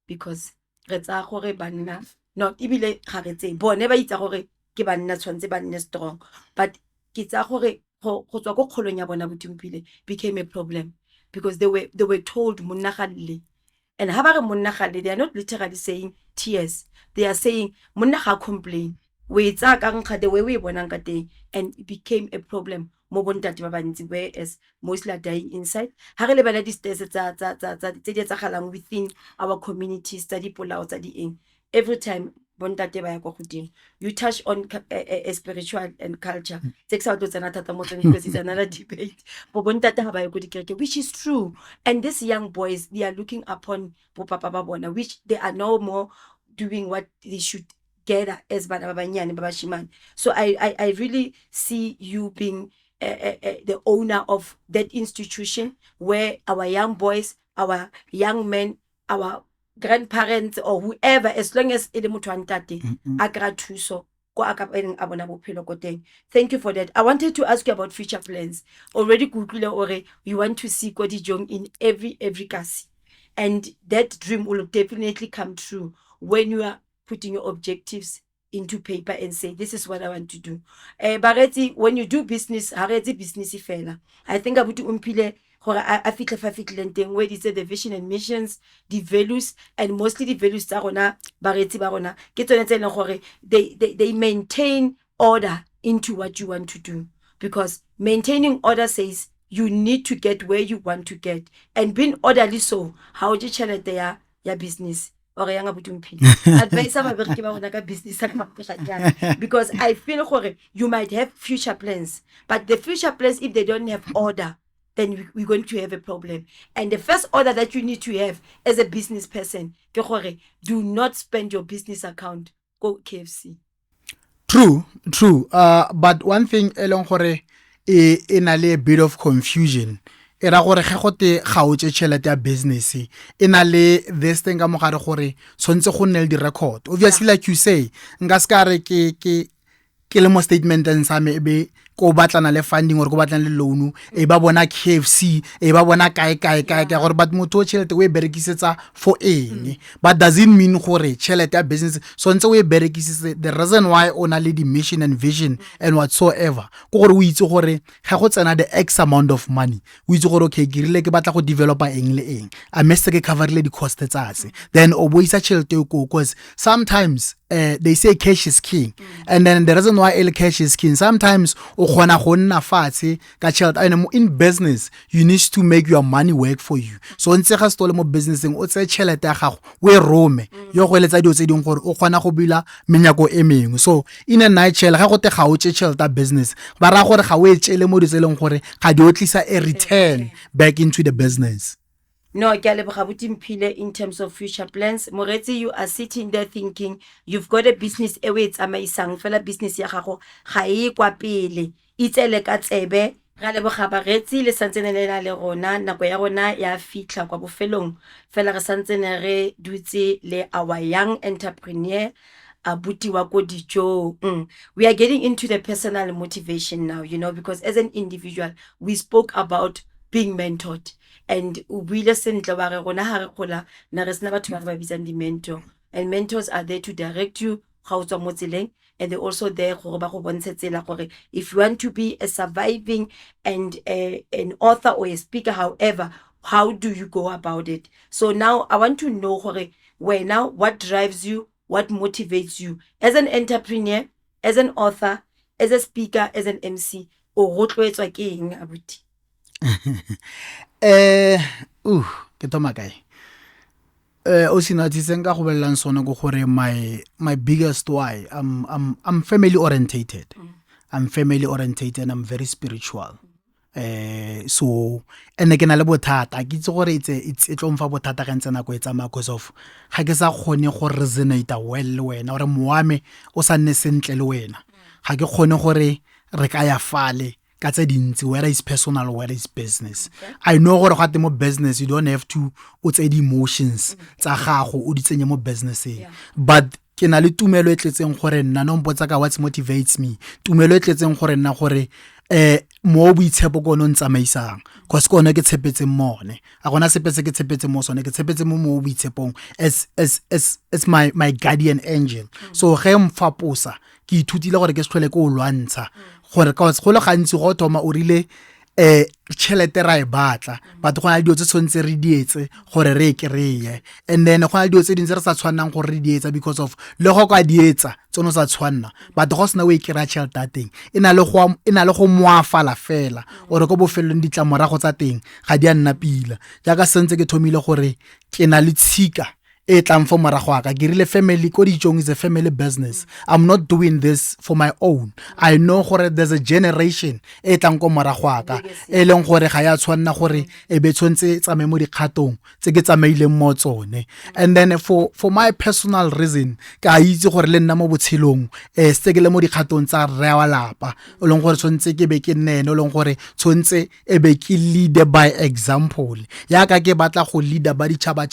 because re tsa gore banna not ibile ga re tse bone ba itsa gore ke banna tshwantse ba nne strong but ke tsa gore go tswa go kgolong ya bona Abudumpile became a problem because they were told monna galle and ha ba re monna galle they are not literally saying tears they are saying monna ga complain we tsa ka nkga the way we bonang ka teng and it became a problem mo bontate ba bantsi whereas mostly are dying inside ha re lebala di stress tsa di tsagalang within our communities tsa di polao tsa di eng every time bontate ba ya go godimo you touch on a spiritual and culture tseksa tlo tsena thata mo tseng because it's another debate bo bontate ha ba ya go dikereke which is true and these young boys they are looking upon bo papa ba bona which they are no more doing what they should get as bana ba banyane ba bashimane so I really see you being the owner of that institution where our young boys, our young men, our grandparents or whoever, as long as ele motho wa ntate a kra thuso ko a ka peng a bona bophelo ko teng. Thank you for that. I wanted to ask you about future plans. Already kutlile ore you want to see ko dijong in every kasi and that dream will definitely come true when you are putting your objectives into paper and say this is what I want to do. Bareti, when you do business, hareti business fela. I think Abuti Umpile gore a fitle fa fitleng teng where they say the vision and missions, the values and mostly the values tsa rona bareti ba rona ke tsone tse leng gore they maintain order into what you want to do because maintaining order says you need to get where you want to get and being orderly so how do you chelete ya business or yang Abuti Umpile advice ba bereke ba rona ka business because I feel gore you might have future plans but the future plans if they don't have order then we're going to have a problem. And the first order that you need to have as a business person, do not spend your business account. Go KFC. True. But one thing, elong gore in a bit of confusion. Era gore ge gote ga o tse tšhelete ya business ena le this thing ka mogare gore tshwantse go nne le di record obviously like you say nka ska re ke le mo statement sa me be ko batlana le funding or ko batlana le loan e ba bona KFC e ba bona kae gore but motho tšhelete we berekisetsa for eng but doesn't mean gore tšhelete ya business so ntse we berekisitse the reason why ona le di mission and vision and whatsoever go gore o itse gore ga go tsena the x amount of money o itse gore okay ke rile ke batla go developa eng le eng a messe ke cover le di cost tsa se then o boisa tšhelete go because sometimes they say cash is king and then the reason why cash is king sometimes o khona go nna fatshe ka tšhelete and in business you need to make your money work for you so ntse ga stole mo businessing o tse tšhelete ya gago we rome yo go eletsa dio tse ding gore o khona go bila menyako e mengwe so in a nutshell ga go te ga o tse tšhelete business ba ra gore ga o etšele mo ditseleng gore ga di otlisa a return back into the business. No, ke a leboga Abuti Umpile in terms of future plans. Moretsi, you are sitting there thinking you've got a business e we tsamaisang fela business ya gago ga e kwa pele. Itsele ka tsebe ra leboga baretsi le santsene le na le rona nako ya rona ya fitla kwa bofelong fela re santsene re dutse le our young entrepreneur Abuti wa ko dijo. We are getting into the personal motivation now, you know, because as an individual we spoke about being mentored. And we listen to ba re gona ha re gola na re sna batho ba ba bitsang di mentor and mentors are there to direct you ga o tswa mo tseleng and they also there gore ba go bontshe tsela gore if you want to be a surviving and an author or a speaker however how do you go about it. So now I want to know gore where now what drives you, what motivates you as an entrepreneur, as an author, as a speaker, as an MC. o rotloetswa ke eng abuti? Ke thoma kae? O sinathi senka go belelang sone go gore my biggest why I'm family orientated. I'm family orientated and I'm very spiritual. So ene ke na le bothata ke itse gore it's tlo mfa bothata ga ntse nako e tsamaya because of ga ke sa kgone go resonate well le wena ore moame o sa nne sentle le wena ga ke kgone gore re ka ya fale ka tse dintsi whether is personal whether is business. I know gore ga te mo business you don't have to o tse di emotions tsa gago o di tsenye mo business but ke na le tumelo e tletseng gore nna no mpotsa ka what motivates me tumelo e tletseng gore nna gore mo boitshepo go no ntsamaisang cause kone ke tshepetse mone a gona sepetse ke tshepetse mo sone ke tshepetse mo boitshepong as my guardian angel. So ge mfaposa ke ithutile gore ke se tlhole ke o lwantsha gore ka go le gantsi go thoma o rile tšhelete ra e batla batho go na dio tse tshwantse re dietse gore re kreye and then go na dio tse dintse re sa tshwanang gore re dietsa because of le go ka dietsa tsono sa tshwanna batho go sena we kry tšhelete a teng ena le go moafala fela ore go bofelong ditla morago tsa teng ga di a nna pila jaaka sentse ke thomile gore ke na le tshika e tlang for morago aka ke rile family ko dijong is a family business. I'm not doing this for my own. I know gore there's a generation e tlang ko morago aka e leng gore ga ya tshwanna gore e be tshwantse tsame mo dikgatong tse ke tsamaileng mo tsone. And then for my personal reason ka itse gore le nna mo botshelong se ke le mo dikgatong tsa re wa lapa o leng gore tshwantse ke be ke nene o leng gore tshwantse e be ke lead by example ya ka ke batla go leader ba di chaba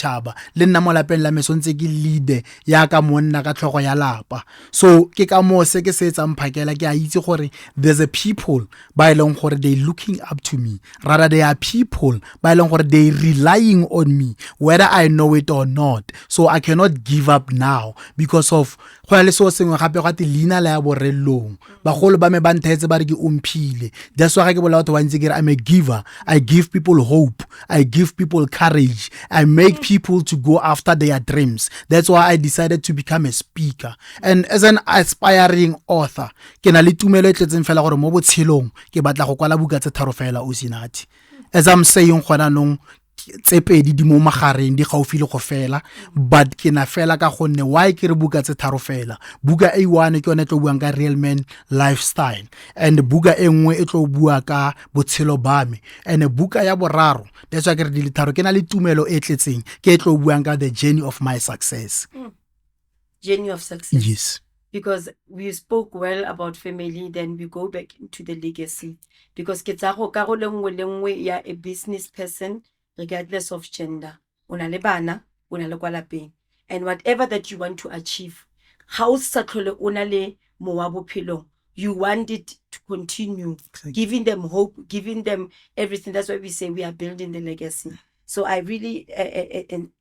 le nna mo lapeng la me sontse ke leader ya ka monna ka tlhogo ya lapa. So ke ka mo se ke se tsang phakela ke a itse gore there's a people ba ileng gore they looking up to me rather they are people ba ileng gore they relying on me whether I know it or not. So I cannot give up now because of go le so sengwe gape ga te lina la ya borellong bagolo ba me ba nthetse ba re ke omphile. That's why ke bola batho ba ntse ke re I'm a giver. I give people hope, I give people courage, I make people to go after their dreams. That's why I decided to become a speaker. And as an aspiring author, ke na le tumelo e tletseng fela gore mo botshelong ke batla go kwala buka tse tharo fela o sinati. As I'm saying gona nong tse pedi di mo magareng di gaufi le go fela but ke na fela ka gonne why ke re buka tse tharo fela buka e one ke yone tlo buang ka real man lifestyle and buka e nngwe e tlo bua ka botshelo ba me and buka ya boraro that's why ke re di le tharo ke na le tumelo e tletseng ke tlo buang ka the journey of my success. Journey of success. Yes. Because we spoke well about family, then we go back into the legacy. Because ke tsa go ka go lengwe ya a business person regardless of gender. Una le bana, una le kwa lapeng. And whatever that you want to achieve, how sa tlhole una le mo wa bophelo, you want it to continue, giving them hope, giving them everything. That's why we say we are building the legacy. So I really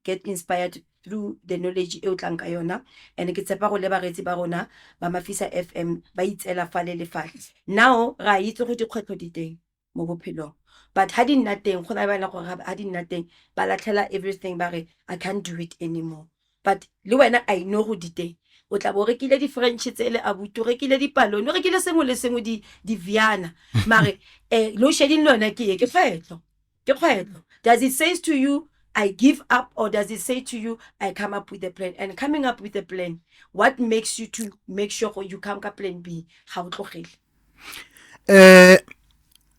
get inspired through the knowledge e o tlang ka yona and ke tsepa go le baretsi ba rona ba Mafisa FM ba itsela fale le fale. Now ra itse go dikgwetlo di teng mo bophelong but ha di nna teng go na ba le go ha di nna teng ba latlhela everything ba re I can't do it anymore. But le wena I know go di teng o tla bo rekile di French tsele abutu rekile di palone rekile sengwe le sengwe di Viana mare lo shedding lona ke kgwetlo does it say to you I give up or does it say to you I come up with a plan? And coming up with a plan, what makes you to make sure you come ka plan B? How tlogele?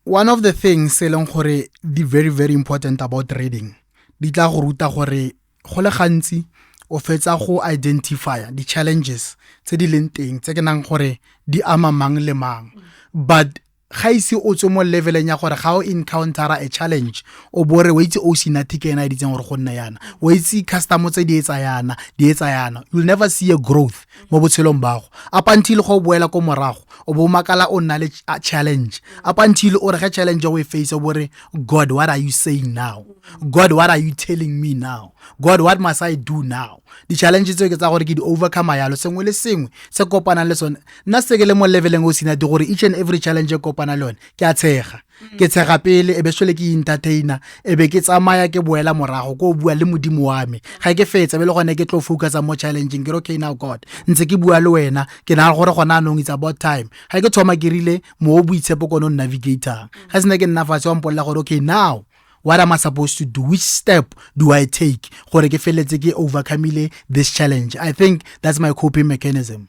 One of the things eleng gore di very very important about reading di tla go ruta gore go le gantsi o fetsa go identify the challenges tse di leng teng tse ke nang gore di ama mang le mang but ga ise o tswe mo leveleng ya gore ga o encounter a challenge o bore o itse o sina ticket na di tseng gore go nna yana o itse customer tse di etsa yana you'll never see a growth mo botshelong bago up until go boela ko morago o bo makala o nna le challenge up until o re ga challenge o e face o bore God what are you saying now? God what are you telling me now? God what must I do now? Di challenges tse ke tsa gore ke di overcome yalo sengwe le sengwe se kopana le sone nna se ke le mo leveleng o sina di gore each and every challenge e kopana kopana le yone ke a tshega ke tshega pele e be swele ke entertainer e be ke tsamaya ke boela morago go bua le modimo wa me ga ke fetsa be le gone ke tlo focusa mo challenging ke okay now God ntse ke bua le wena ke na gore gona anong it's about time ga ke thoma ke rile mo boitshepo kono navigator ga sene ke nna fatshe wa mpolla gore okay now what am I supposed to do? Which step do I take? Gore ke feletse ke overcome this challenge. I think that's my coping mechanism.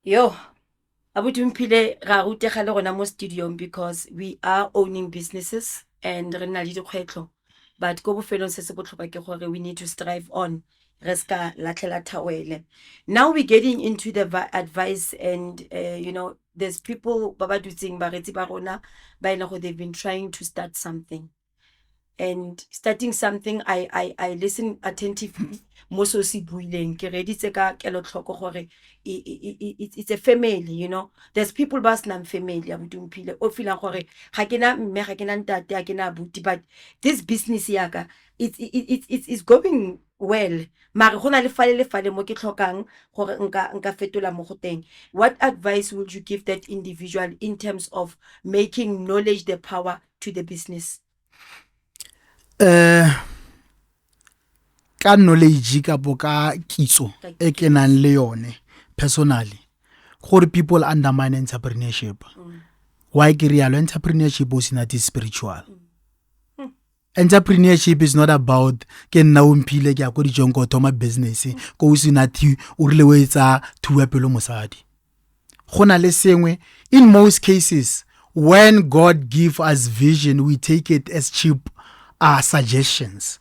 Yo, Abuti Mphile ra rutega le gona mo studio because we are owning businesses and re na le dikgwetlho. But go bofelong se se botlhokwa ke gore we need to strive on. Reska latlhela thawele. Now we're getting into the advice and there's people ba ba dutseng ba retsi ba rona ba ena go they've been trying to start something. And starting something, I listen attentively. Moso si buileng ke reditse ka kelotlhoko gore it's a family, There's people bas nam family Abuti Mphile o feelang gore ga kena mme ga kena ntate ga kena abuti but this business yaka it's going well. Mara gona le fale mo ke tlhokang gore nka fetola mo go teng. What advice would you give that individual in terms of making knowledge the power to the business? Ka knowledge ka boka kitso e ke nang le yone personally gore people undermine entrepreneurship. Why ke real entrepreneurship is not spiritual. Entrepreneurship is not about ke nna o Mphile ke a go dijong go thoma business go o sinati o rile we tsa thuwa pelo mosadi. Gona le sengwe in most cases when God give us vision we take it as cheap suggestions.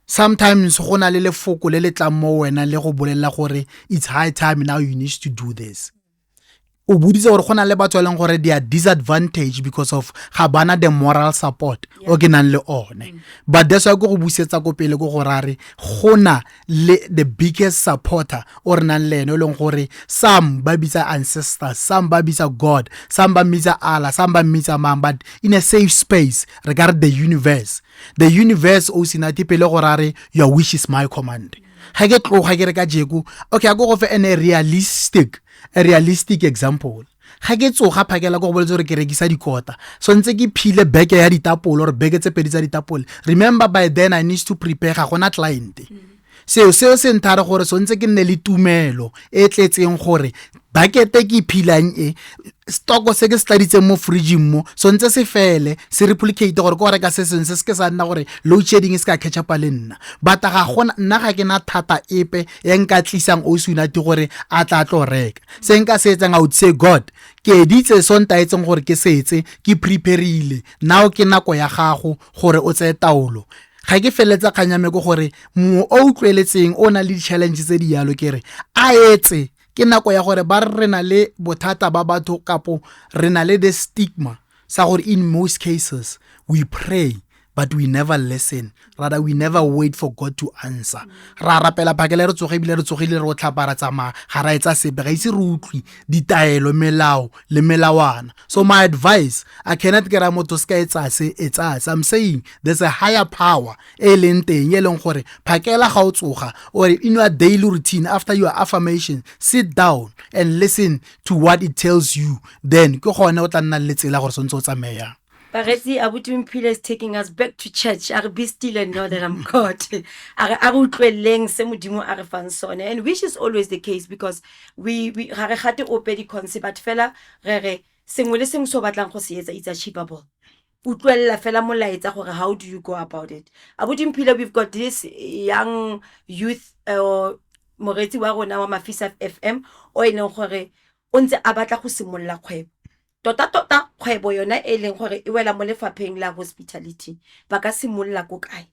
Sometimes gona le lefoko le tla mo wena le go bolella gore it's high time now you need to do this. O buditse gore gona le batho leng gore they are disadvantaged because of ga bana the moral support o ke nang le one. But that's why go busetsa go pele go gorare gona le the biggest supporter or nang le ene leng gore some ba bitsa ancestors, some ba bitsa God, some ba bitsa Allah, some ba bitsa man, but in a safe space regard the universe. The universe o sinati pele gorare your wish is my command. Ha ke tloga ke re ka jeku okay I go for a realistic example. Ga ke tsoga phakela go boletsa gore ke rekisa dikota so ntse ke phile beke ya ditapole or beke tse pedi tsa ditapole. Remember by then I need to prepare ga gona client. Se se ntare gore so ntse ke nne le tumelo e tletseng gore bakete ke philang stock se ke staditse mo fridge mo so ntse se fele se replicate gore go reka se se ke sa nna gore load shedding is ka catch up le nna but ga gona nna ga ke na thata epe e nka tlisang o sunati gore a tla tlo reka se nka se etsang out say God ke ditse so ntaetseng gore ke setse ke prepareile now ke nako ya gago gore o tse taolo. Ga ke feletsa kganyame go gore mo o utlweletseng o na le challenges tse di yalo kere a etse ke nako ya gore ba re na le bothata ba batho kapo re na le the stigma sa gore in most cases we pray but we never listen, rather we never wait for God to answer. Ra rapela phakela re tsogile re tsogile re o tlhapara tsama ga ra etsa sepe ga ise re utlwi ditaelo melao le melawana. So my advice I cannot get a motho ska etsa se etsa. I'm saying there's a higher power e leng teng e leng gore phakela ga o tsoga or in your daily routine after your affirmation sit down and listen to what it tells you, then ke gone o tla nna le tsela gore sontse o tsamaya. Pareti Abuti Mphile is taking us back to church. Are be still and know that I'm God. Are utlweleng se modimo are fan sone, and which is always the case because we ga re gate ope di concept but fela re sengwe le sengwe so batlang go se etsa it's achievable. Utlwella fela molaetsa gore how do you go about it? Abuti Mphile, we've got this young youth moretsi wa rona wa Mafisa FM o ene gore o ntse a batla go simolla kgwebo. Tota kgwebo yona e leng gore e wela mo lefapheng la hospitality ba ka simolla go kae?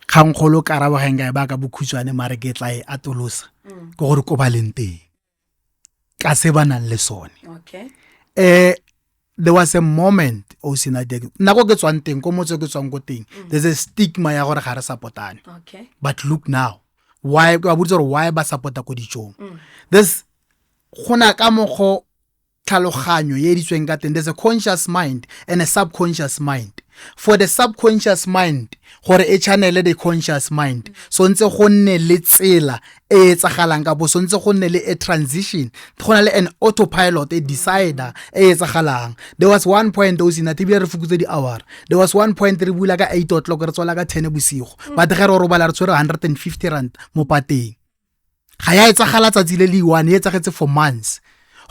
Kgangkgolo karabo ga nka ba ka bokhutswane mare ke tla e atolosa go gore ko balenteng ka se banang le sone. Okay. There was a moment o sina de nako ke tswang teng ko motse ke tswang go teng there's a stigma ya gore ga re supportane. Okay. But look now why ba botsa gore why ba supporta ko dijong this gona ka mogo tlhaloganyo ye ditsweng ka teng. There's a conscious mind and a subconscious mind. For the subconscious mind gore e channel the conscious mind, so ntse go nne le tsela e etsagalang ka bo, so ntse go nne le a transition, go na le an autopilot, a decider e etsagalang. There was one point those in atibile re fukutse di hour, there was one point re bula ka 8 o'clock re tswala ka 10 bosigo, but ge re robala re tshwere 150 rand mo pateng. Ga ya etsagala tsatsi le le one, e etsagetse for months.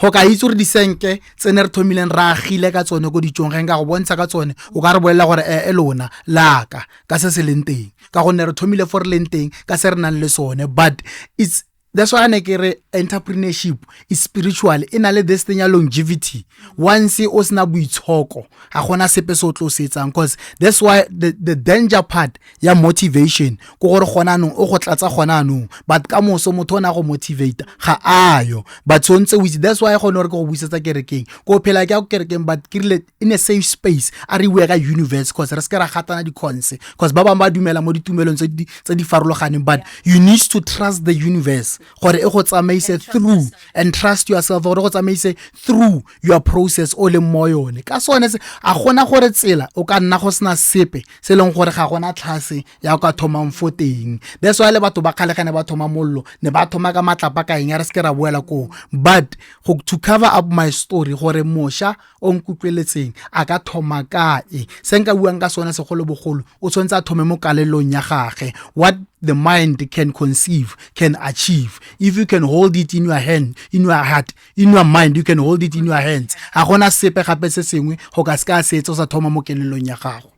Go ka itse re disenke tsene re thomileng ra agile ka tsone go ditjong ge nka go bontsha ka tsone o ka re bolela gore lona laka ka se se leng teng ka gonne re thomile for leng teng ka se re nang le sone. But it's that's why ne ke re entrepreneurship is spiritual, ina le this thing ya longevity. Once o sna boitshoko ga gona sepe se o tlo setsang, because that's why the danger part ya motivation go gore gona nong o go tlatsa gona nong, but ka moso motho ona go motivate ga ayo. But sontse that's why go no re go buisetsa kerekeng go phela ke go kerekeng, but ke in a safe space a re bua ka universe, because re se ke ra gatana di cons, because ba bang ba dumela mo ditumelong tse di farologaneng, but you need to trust the universe gore e go tsamaise through and trust yourself gore go tsamaise through your process o le mo yone. Ka sone se a gona gore tsela o ka nna go sna sepe se leng gore ga gona tlhase ya ka thoma mfoteng. That's why le batho ba kgalegane ba thoma mollo ne ba thoma ka matlapa ka eng ya re se ke ra boela ko. But to cover up my story gore mosha o nkutlweletseng a ka thoma kae, se nka buang ka sone se golo bogolo o tshwantse a thome mo kalelong ya gage, what the mind can conceive, can achieve. If you can hold it in your hand, in your heart, in your mind, you can hold it in your hands. A gona sepe gape se sengwe go ka ska se etsa sa thoma mo kelelong ya gago.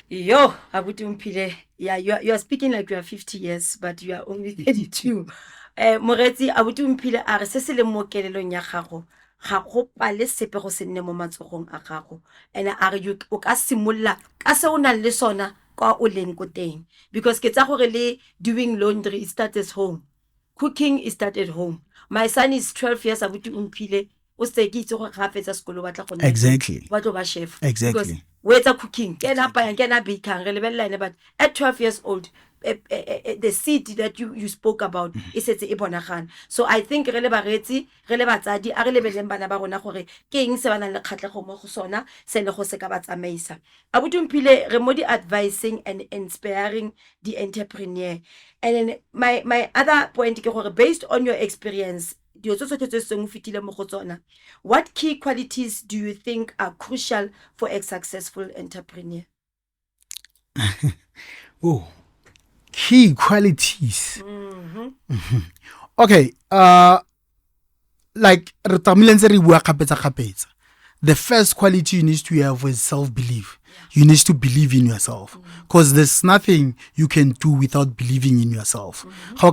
Yo, Abuti Mphile, yeah, you are speaking like you are 50 years, but you are only 32. Moretsi, Abuti Mphile a re se se le mo kelelong ya gago ga go pale sepe go se nne mo matsogong a gago, and a re o ka simolla ka se o nang le sona kwa o leng ko teng, because ke tsa gore le doing laundry it starts at home, cooking is start at home. My son is 12 years, Abuti Mphile o se ke itse go ga fetsa sekolo batla go nna Exactly. ba tlo ba chef, Exactly. wetsa cooking ke na pa yang ke na baking re lebella, but at 12 years old the seed that you spoke about is etse e bonagana. So I think re le baretsi re le batsadi a re lebeleng bana ba rona gore ke eng se bana le kgatlego mo go sona se le go se ka ba tsamaisa. Abuti Mphile re mo di advising and inspiring the entrepreneur. And then my other point ke gore based on your experience, what key qualities do you think are crucial for a successful entrepreneur? Oh, key qualities. Okay, like re tamile ntse re bua kgapetsa. The first quality you need to have is self-belief. You need to believe in yourself, because there's nothing you can do without believing in yourself. We're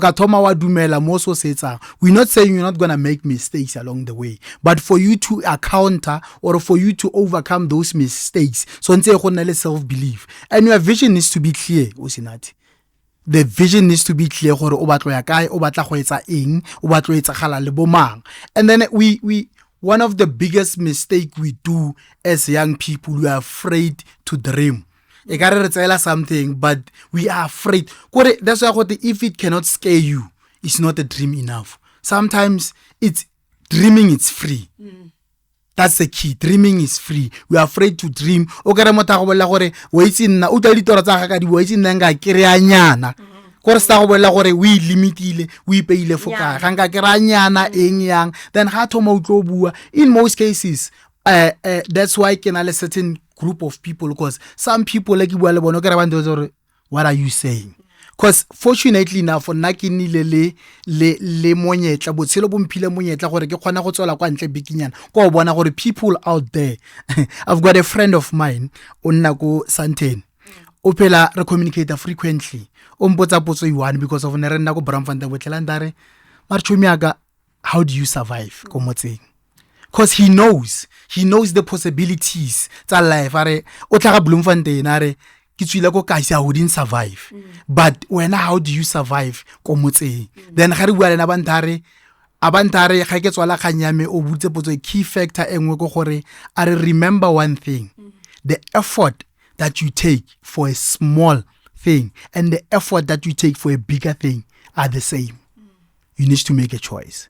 not saying you're not going to make mistakes along the way, but for you to counter or for you to overcome those mistakes, so self-belief. And your vision needs to be clear. The vision needs to be clear. And then one of the biggest mistakes we do as young people, we are afraid to dream. You gotta tell us something, but we are afraid. That's why if it cannot scare you, it's not a dream enough. Sometimes it's dreaming, it's free. That's the key. Dreaming is free. We are afraid to dream. Gore sa go bolela gore we limitile we peile foka ga nka kera nyana eng yang, then ha thoma utlo bua. In most cases that's why can a certain group of people, because some people like bua le bona ke re ba ntse what are you saying, because fortunately enough for nna ke nile le monyetla botshelo bo mphile monyetla gore ke kgona go tswela kwa ntle bikinyana go bona gore people out there I've got a friend of mine o nna go Sandton o phela re communicate frequently o mpotsa potso one because of ne re nna go Bramfanta botlelandare marchomiaka, how do you survive ko motseng, because he knows the possibilities tsa life. Are o tla ga Bloemfontein are ke tswile go kaisa I wouldn't survive, but when how do you survive ko motseng? Then ga re bua le na bantare abantare ga ke tswala khanyame o butse potso key factor engwe go gore are remember one thing, the effort that you take for a small thing and the effort that you take for a bigger thing are the same. You need to make a choice.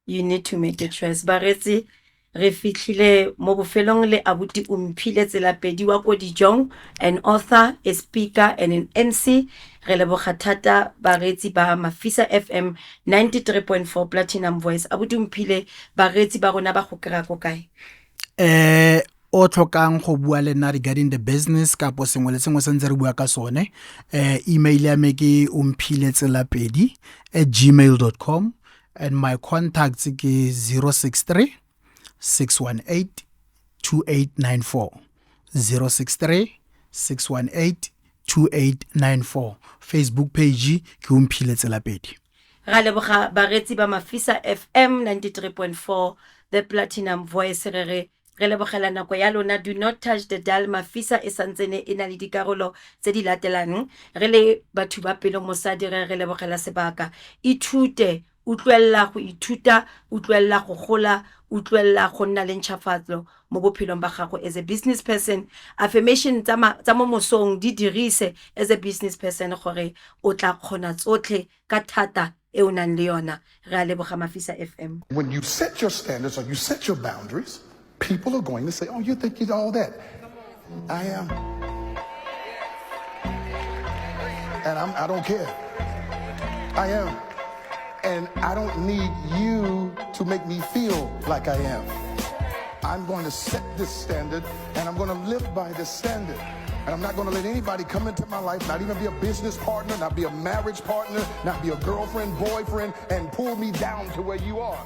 You need to make a choice. Baretsi, re fitlhile mo bofelong le abuti Umphile Tselapedi wa ko Dijong, an author, a speaker and an MC. Re leboga thata bareetsi ba Mafisa FM 93.4 Platinum Voice. Abuti Umphile, bareetsi ba rona ba go kry-a ko kae? O tlhokang go bua le nna regarding the business kapo sengwe le sengwe se ntse re bua ka sone, email ya me ke umphiletselapedi@gmail.com and my contacts ke 063 618 2894 063 618 2894. Facebook page ke Umphile Tselapedi. Ra leboga bareetsi ba Mafisa FM 93.4 the Platinum Voice. Re lebogela nako ya lona. Do not touch the dial. Mafisa e santsene e na le dikarolo tse di latelang. Re le batho ba pelo mosadi re lebogela sebaka. Ithute, utlwella go ithuta, utlwella go gola, utlwella go nna le ntšhafatso mo bophelong ba gago as a business person. Affirmation tsa mo mosong di dirise as a business person gore o tla kgona tsotlhe ka thata e o nang le yona. Re a leboga Mafisa FM. When you set your standards or you set your boundaries, people are going to say, oh, you think you're all that. I am. And I don't care. I am. And I don't need you to make me feel like I am. I'm going to set this standard, and I'm going to live by this standard. And I'm not going to let anybody come into my life, not even be a business partner, not be a marriage partner, not be a girlfriend, boyfriend, and pull me down to where you are.